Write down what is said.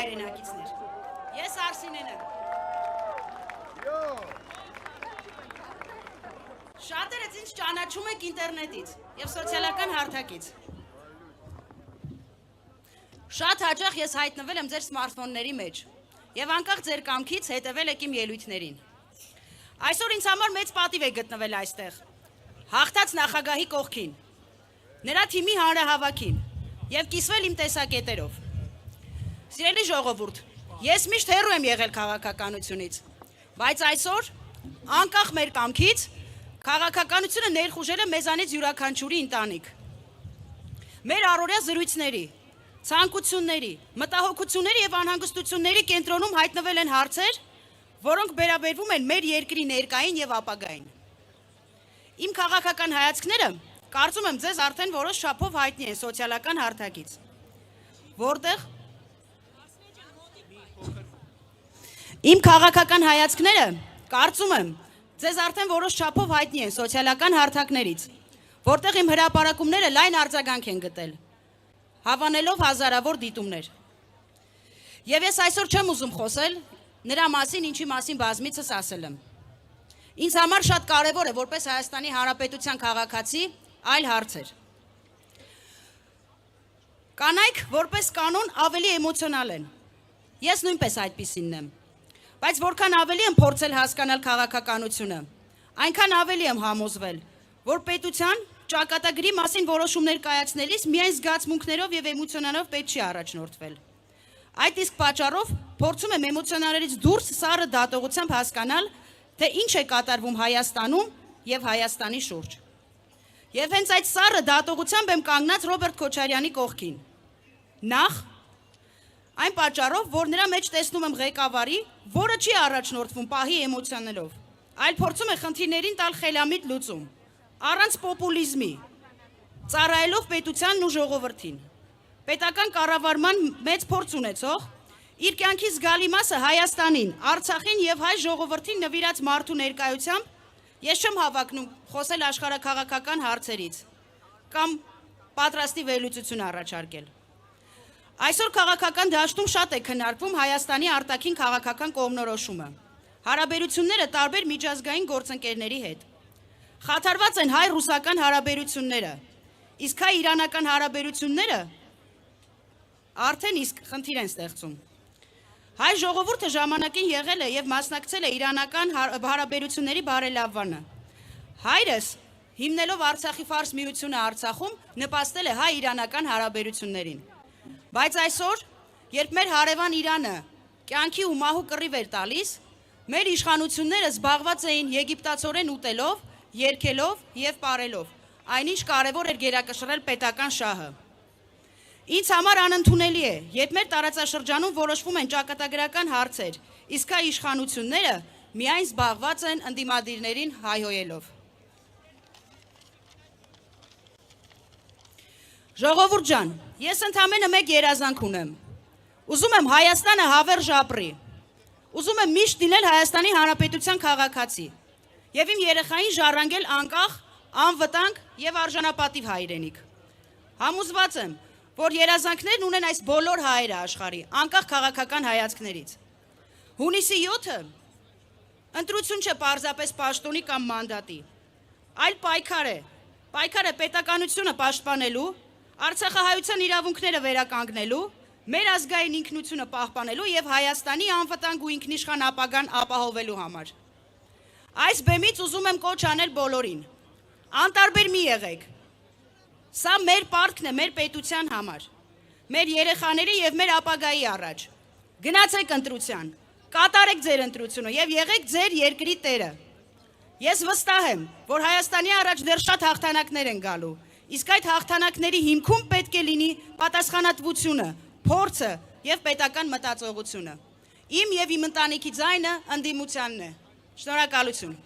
հայրենակիցներ։ Ես Արսինեն եմ։ Շատերդ ինձ ճանաչում եք ինտերնետից եւ սոցիալական հարթակից։ Շատ հաճախ ես հայտնվել եմ ձեր սմարթֆոնների մեջ եւ անկախ ձեր կամքից հետեւել եք իմ ելույթներին։ Այսօր ինձ համար մեծ պատիվ է գտնվել այստեղ։ Հաղթած նախագահի կողքին, նրա թիմի հանրահավաքին եւ կիսվել իմ տեսակետերով։ Սիրելի ժողովուրդ, ես միշտ հեռու եմ եղել քաղաքականությունից, բայց այսօր, անկախ մեր կամքից, քաղաքականությունը ներխուժել է մեզանից յուրաքանչյուրի ընտանիք։ Մեր առօրյա զրույցների, ցանկությունների, մտահոգությունների եւ անհանգստությունների կենտրոնում հայտնվել են հարցեր, որոնք վերաբերվում են մեր երկրի ներկային եւ ապագային։ Իմ քաղաքական հայացքները, կարծում եմ, ձեզ արդեն որոշ չափով հայտնի են սոցիալական հարթակից, որտեղ իմ քաղաքական հայացքները, կարծում եմ, ձեզ արդեն որոշ չափով հայտնի են սոցիալական հարթակներից, որտեղ իմ հրապարակումները լայն արձագանք են գտել, հավանելով հազարավոր դիտումներ։ Եվ ես այսօր չեմ ուզում խոսել նրա մասին, ինչի մասին բազմիցս ասել եմ։ Ինձ համար շատ կարևոր է որպես Հայաստանի Հանրապետության քաղաքացի այլ հարցեր։ Կանայք որպես կանոն ավելի էմոցիոնալ են։ Ես նույնպես այդպիսինն եմ։ Բայց որքան ավելի եմ փորձել հասկանալ քաղաքականությունը, այնքան ավելի եմ համոզվել, որ պետության ճակատագրի մասին որոշումներ կայացնելիս միայն զգացմունքներով եւ էմոցիոնալով պետք չի առաջնորդվել։ Այդ իսկ պատճառով փորձում եմ էմոցիոնալներից դուրս սառը դատողությամբ հասկանալ, թե ինչ է կատարվում Հայաստանում եւ Հայաստանի շուրջ։ Եվ հենց այդ սառը դատողությամբ եմ կանգնած Ռոբերտ Քոչարյանի կողքին։ Նախ այն պատճառով, որ նրա մեջ տեսնում եմ ղեկավարի, որը չի առաջնորդվում պահի էմոցիաներով, այլ փորձում է խնդիրներին տալ խելամիտ լուծում, առանց պոպուլիզմի, ծառայելով պետությանն ու ժողովրդին։ Պետական կառավարման մեծ փորձ ունեցող, իր կյանքի զգալի մասը Հայաստանին, Արցախին եւ հայ ժողովրդին նվիրած մարդու ներկայությամբ ես չեմ հավակնում խոսել աշխարհաքաղաքական հարցերից կամ պատրաստի վերլուծություն առաջարկել։ Այսօր քաղաքական դաշտում շատ է քննարկվում Հայաստանի արտաքին քաղաքական կողմնորոշումը, հարաբերությունները տարբեր միջազգային գործընկերների հետ։ Խաթարված են հայ-ռուսական հարաբերությունները, իսկ հայ-իրանական հարաբերությունները արդեն իսկ խնդիր են ստեղծում։ Հայ ժողովուրդը ժամանակին եղել է եւ մասնակցել է իրանական հարաբերությունների բարելավմանը։ Հայրս, հիմնելով Արցախի ֆարս միությունը Արցախում, նպաստել է հայ-իրանական հարաբերություններին։ Բայց այսօր, երբ մեր հարևան Իրանը կյանքի ու մահու կռիվ էր տալիս, մեր իշխանությունները զբաղված էին եգիպտացորեն ուտելով, երգելով եւ պարելով, այնինչ կարևոր էր գերակշռել պետական շահը։ Ինձ համար անընդունելի է, երբ մեր տարածաշրջանում որոշվում են ճակատագրական հարցեր, իսկ հայ իշխանությունները միայն զբաղված են ընդդիմադիրներին հայհոյելով։ Ժողովուրդ ջան, ես ընդամենը մեկ երազանք ունեմ։ Ուզում եմ Հայաստանը հավերժ ապրի։ Ուզում եմ միշտ լինել Հայաստանի Հանրապետության քաղաքացի եւ իմ երեխային ժառանգել անկախ, անվտանգ եւ արժանապատիվ հայրենիք։ Համոզված եմ, որ երազանքներն ունեն այս բոլոր հայերը աշխարհի, անկախ քաղաքական հայացքներից։ Հունիսի 7-ը ընտրություն չէ պարզապես պաշտոնի կամ մանդատի, այլ պայքար է պետականությունը պաշտպանելու, Արցախահայության իրավունքները վերականգնելու, մեր ազգային ինքնությունը պահպանելու եւ Հայաստանի անվտանգ ու ինքնիշխան ապագան ապահովելու համար։ Այս բեմից ուզում եմ կոչ անել բոլորին։ Անտարբեր մի եղեք։ Սա մեր պարտքն է մեր պետության համար, մեր երեխաների եւ մեր ապագայի առաջ։ Գնացեք ընտրության, կատարեք ձեր ընտրությունը եւ եղեք ձեր երկրի տերը։ Ես վստահ եմ, որ Հայաստանի առաջ դեռ շատ հաղթանակներ են գալու, իսկ այդ հաղթանակների հիմքում պետք է լինի պատասխանատվությունը, փորձը եւ պետական մտածողությունը։ Իմ եւ իմ ընտանիքի ձայնը ընդդիմությանն է։ Շնորհակալություն։